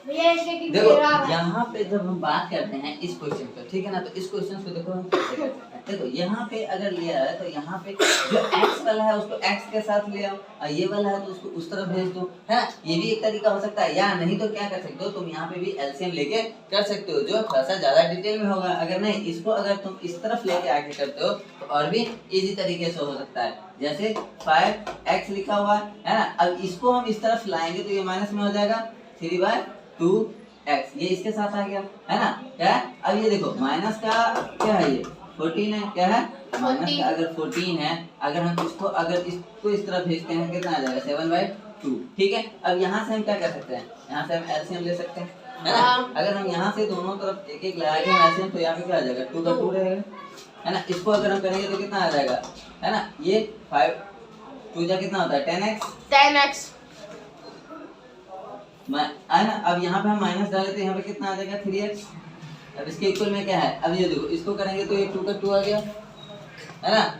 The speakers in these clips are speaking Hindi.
देखो यहाँ पे जब हम बात करते हैं इस क्वेश्चन पे, ठीक है ना, तो इस क्वेश्चन को देखो हम कैसे करते हैं। देखो यहाँ पे अगर लिया है तो यहाँ पे जो x वाला है उसको x के साथ ले आओ, और ये वाला है तो उसको उस तरफ भेज दो, है ना। ये भी एक तरीका हो सकता है, या नहीं तो क्या कर सकते हो तुम यहाँ पे भी एलसीएम लेके कर सकते हो, जो थोड़ा सा ज्यादा डिटेल में होगा। अगर नहीं, इसको अगर तुम इस तरफ लेके आके करते हो तो और भी इजी तरीके से हो सकता है। जैसे 5x लिखा हुआ है ना, अब इसको हम इस तरफ लाएंगे तो ये माइनस में हो जाएगा 3/2x, ये इसके साथ आ गया, है ना। क्या है, अब ये देखो माइनस का क्या है, ये 14 है, क्या है माइनस का अगर 14 है, अगर हम इसको इस तरफ भेजते हैं कितना आ जाएगा 7/2, ठीक है। अब यहाँ से हम क्या कर सकते हैं, यहाँ से हम एलसीएम ले सकते हैं, है ना। अगर हम यहाँ से दोनों तरफ एक एक लगा के एलसीएम, तो यहाँ पे क्या आ जाएगा 2 का 2 रहेगा, है ना। इसको अगर हम करेंगे तो कितना आ जाएगा, है ना, ये 5 2 जा कितना होता है 10x है ना। अब यहाँ पे हम माइनस डाले तो यहाँ पे कितना आ जाएगा 3x। अब इसके इक्वल में क्या है, अब ये देखो इसको करेंगे तो ये 2 का 2 आ गया, है ना।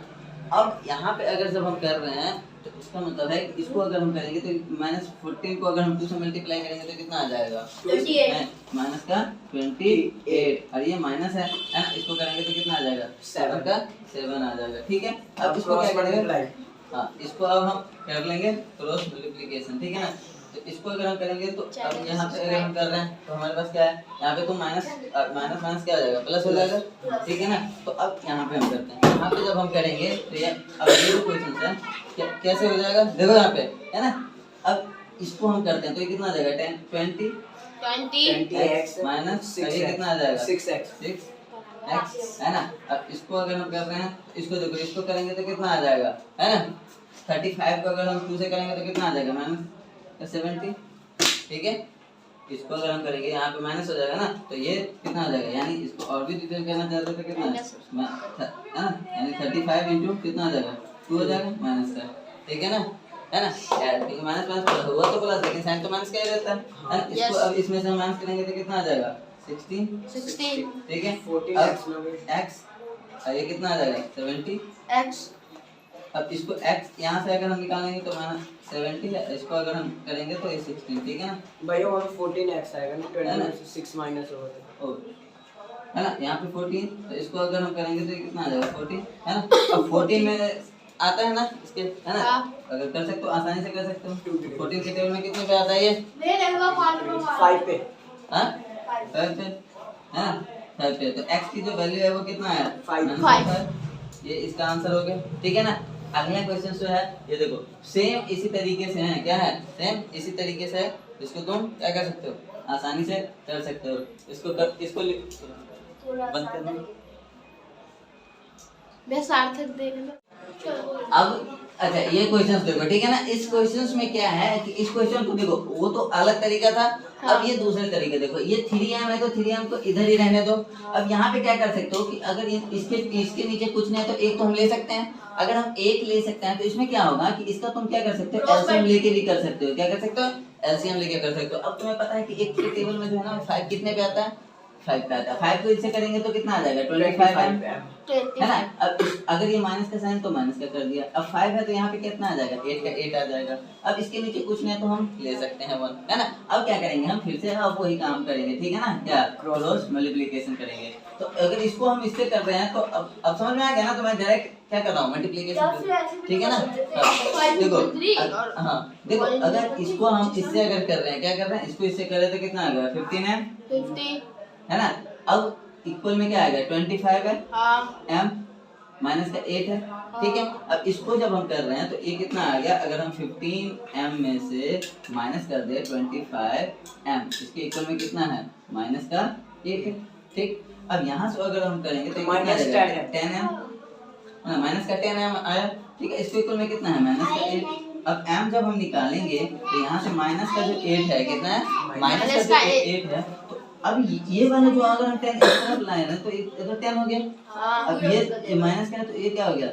अब यहाँ पे अगर जब हम कर रहे हैं तो इसका मतलब है कि इसको अगर हम करेंगे तो -14 को अगर हम 2 से मल्टीप्लाई करेंगे तो कितना आ जाएगा 28, माइनस का 28, और ये माइनस है ना। इसको करेंगे तो कितना आ जाएगा 7 का 7 आ जाएगा, ठीक है। अब इसको क्या करेंगे, हाँ इसको अब हम कर लेंगे क्रॉस मल्टीप्लिकेशन, ठीक है ना। तो इसको अगर हम करेंगे तो अब यहाँ पे अगर हम कर रहे हैं तो हमारे पास क्या है, यहाँ पे तो माइनस माइनस क्या आ जाएगा प्लस हो जाएगा, ठीक है ना। तो अब यहाँ पे हम करते हैं, यहाँ पे जब हम करेंगे तो ये अब ये जो क्वेश्चन है कैसे हो जाएगा, देखो यहाँ पे, है ना। अब इसको हम करते हैं तो ये कितना आ जाएगा 20x माइनस कितना आ जाएगा 6x, है ना। अब इसको अगर हम कर रहे हैं, इसको देखो इसको करेंगे तो कितना आ जाएगा, है ना। 35 को अगर हम 2 से करेंगे तो कितना आ जाएगा -70, ठीक है। इसको अगर हम करेंगे यहाँ पे माइनस हो जाएगा ना, तो ये कितना आ जाएगा, यानी इसको और भी डिटेल करना चाहते तो कितना है ना, यानी 35 इंटू कितना आ जाएगा 2 हो जाएगा माइनस का, ठीक है ना, है ना। क्योंकि माइनस माइनस हुआ तो प्लस, लेकिन साइन तो माइनस का ही रहता है ना। इसको अब इसमें से माइनस करेंगे तो कितना आ जाएगा 16, ठीक है। x और ये कितना आ जाएगा 70x। अब इसको x यहाँ से अगर हम निकालेंगे तो -70 है, इसको अगर हम करेंगे तो ये 16, ठीक है ना भाई। वहाँ पे 14x आएगा ना, 20 में से 6 माइनस होगा, है ना। यहाँ पे 14, तो इसको अगर हम करेंगे तो ये कितना आ जाएगा 14, है ना। अब 14 में आता है ना इसके, है ना। अगर कर सकते हो आसानी से कर सकते हो। 14 के टेबल में कितने पे आता है ये 5 पे, हाँ 5 पे, है ना 5 पे। तो x की जो वैल्यू है वो कितना है 5, ये इसका आंसर हो गया, ठीक है ना। अगला क्वेश्चन जो है ये देखो सेम इसी तरीके से है, क्या है सेम इसी तरीके से है। इसको तुम क्या कर सकते हो, आसानी से कर सकते हो। इसको बंद कर दो, मैं सार्थक देने अब अच्छा ये क्वेश्चंस देखो, ठीक है ना। इस क्वेश्चंस में क्या है कि इस क्वेश्चन को देखो, वो तो अलग तरीका था, अब ये दूसरे तरीके देखो। ये 3m है तो 3m को इधर ही रहने दो। अब यहाँ पे क्या कर सकते हो कि अगर इसके नीचे कुछ नहीं है तो एक तो हम ले सकते हैं। अगर हम एक ले सकते हैं तो इसमें क्या होगा कि इसका तुम क्या कर सकते हो एलसीएम लेके भी कर सकते हो। क्या कर सकते हो एलसीएम लेके कर सकते हो। अब तुम्हें पता है कि एक के टेबल में जो है ना 5 कितने पे आता है 5 पे आता है। 5 को इससे करेंगे तो कितना आ जाएगा 25m, है ना। अब अगर ये माइनस का साइन तो माइनस का कर दिया। अब 5 है तो यहाँ पे कितना आ जाएगा 8 का 8 आ जाएगा। अब इसके नीचे कुछ नहीं है तो हम ले सकते हैं 1, है ना। अब क्या करेंगे हम फिर से अब वही काम करेंगे, ठीक है ना, क्या क्रॉस मल्टीप्लिकेशन करेंगे। तो अगर इसको हम इससे कर रहे हैं तो अब समझ में आ गया ना। तो मैं डायरेक्ट क्या कर रहा हूँ मल्टीप्लिकेशन, ठीक है ना। देखो हाँ देखो अगर इसको हम इससे अगर कर रहे हैं, क्या कर रहे हैं इसको इससे कर रहे तो कितना आ गया 15m, है ना। अब इक्वल में क्या आएगा 25 है, m माइनस का 8 है, ठीक है। अब इसको जब हम कर रहे हैं तो ये कितना आ गया, अगर हम 15m में से माइनस कर दे 25m, इसके इक्वल में कितना है माइनस का 8 है, ठीक। अब यहाँ से अगर हम करेंगे तो माइनस 10m, माइनस का 10m आया, ठीक है। इसके इक्वल में कितना है माइनस का 8। अब m जब हम निकालेंगे तो यहाँ से माइनस का जो 8 है कितना है माइनस का 8 है। तो अब ये वाला जो अगर हम 10 इस तरफ लाए ना तो इधर 10 हो गया। अब ये माइनस का है तो ये क्या हो गया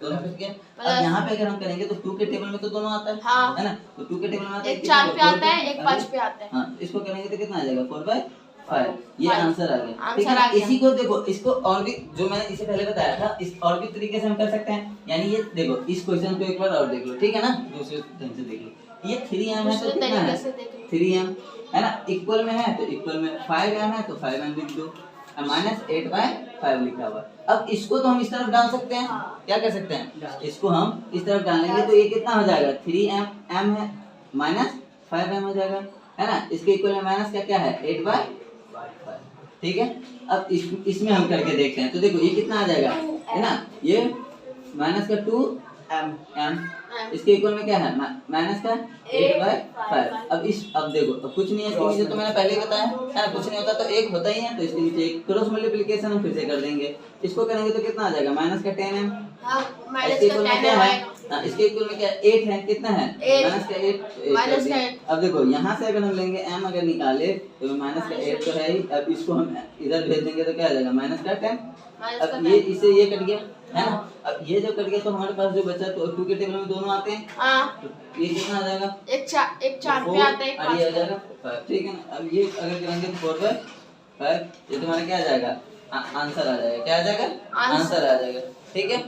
दोनों फिट गया। अब यहाँ पे अगर हम करेंगे तो 2 के टेबल में तो दोनों आता है, है ना। तो 2 के टेबल में आता है, एक 4 पे आता है एक 5 पे आता है। हाँ इसको करेंगे तो कितना आ जाएगा 4/5, ये आंसर आ गया, ठीक है। इसी को देखो, इसको और भी जो मैंने इससे पहले बताया था इस और भी तरीके से हम कर सकते हैं। यानी ये देखो इस क्वेश्चन को एक बार और देख लो, ठीक है ना, दूसरे ढंग से देख लो। ये 3m है तो दूसरे कितना तरीके है से देख लो। 3m है ना, इक्वल में है तो इक्वल में 5m है तो 5m लिख दो, -8/5 लिखा हुआ है। अब इसको तो हम इस तरफ डाल सकते हैं, क्या कर सकते हैं, इसको हम इस तरफ डालेंगे तो ये कितना हो जाएगा 3m है -5m हो जाएगा, है ना। इसके इक्वल में माइनस का क्या है 8/5, ठीक है। अब इसमें हम करके देखते हैं तो देखो ये कितना आ जाएगा, है ना, ये माइनस का 2m, इसके इक्वल में क्या है माइनस का 8/5। अब देखो अब कुछ नहीं है, इसके नीचे तो मैंने पहले ही बताया है ना, कुछ नहीं होता तो एक होता ही है, तो इसके नीचे एक क्रॉस मल्टीप्लिकेशन हम फिर से कर देंगे। इसको करेंगे तो कितना आ जाएगा माइनस का 10m, इसके इक्वल में क्या है, इसके इक्वल में क्या 8 है, कितना है माइनस का 8। अब देखो यहाँ से अगर हम लेंगे m अगर निकाले तो माइनस का 8 तो है ही, अब इसको हम इधर भेज देंगे तो क्या आ जाएगा माइनस का 10। अब ये इससे ये कट गया, है ना। अब ये जो कट गया तो हमारे पास जो बचा तो 2 के टेबल में दोनों आते हैं, तो ये कितना आ जाएगा एक चार पे आता है, एक और ये आ 5 जाएगा 5, ठीक है ना। अब ये अगर करेंगे तो 4/5, ये तुम्हारा क्या आ जाएगा आंसर आ जाएगा, क्या आ जाएगा आंसर आ जाएगा, ठीक है।